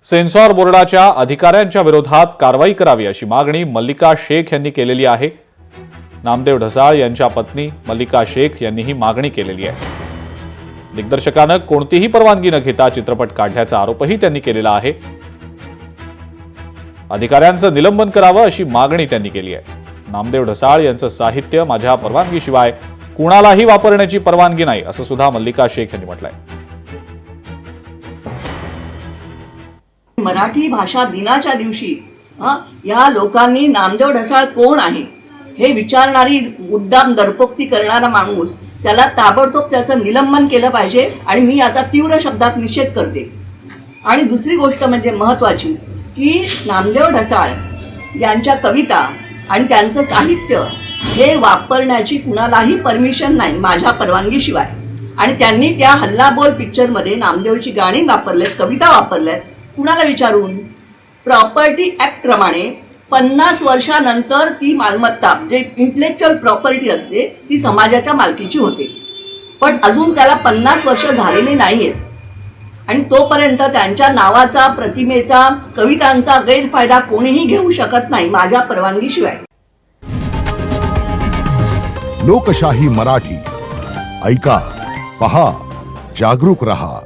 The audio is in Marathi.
सेन्सॉर बोर्डाच्या अधिकाऱ्यांच्या विरोधात कारवाई करावी अशी मागणी मल्लिका शेख यांनी केलेली आहे। नामदेव ढसाळ यांच्या पत्नी मल्लिका शेख यांनी ही मागणी केलेली आहे। दिग्दर्शकाने कोणतीही परवानगी न घेता चित्रपट काढल्याचा आरोपही त्यांनी केलेला आहे। अधिकाऱ्यांचं निलंबन करावं अशी मागणी त्यांनी केली आहे। नामदेव ढसाळ यांचं साहित्य माझ्या परवानगीशिवाय कुणालाही वापरण्याची परवानगी नाही असं सुद्धा मल्लिका शेख यांनी म्हटलंय। मराठी भाषा दिनाच्या दिवशी या लोकांनी नामदेव ढसाळ कोण आहे हे विचारणारी मुद्दाम दरपोक्ती करणारा माणूस त्याला ताबडतोब त्याचं निलंबन केलं पाहिजे आणि मी आता तीव्र शब्दात निषेध करते। आणि दुसरी गोष्ट म्हणजे महत्त्वाची की नामदेव ढसाळ यांच्या कविता आणि त्यांचं साहित्य हे वापरण्याची कुणालाही परमिशन नाही माझ्या परवानगीशिवाय। आणि त्यांनी त्या हल्लाबोल पिक्चरमध्ये नामदेवची गाणी वापरलेत, कविता वापरल्यात, कुणाला विचारून? प्रॉपर्टी ॲक्ट प्रमाणे 50 वर्षानंतर ती मालमत्ता जे इंटेलेक्च्युअल प्रॉपर्टी असते ती समाजाच्या मालकीची होते, पण अजून त्याला 50 वर्ष झालेली नाही आहेत आणि तोपर्यंत त्यांच्या नावाचा, प्रतिमेचा, कवितांचा गैरफायदा कोणीही घेऊ शकत नाही माझ्या परवानगीशिवाय। लोकशाही मराठी ऐका, पहा, जागरूक रहा।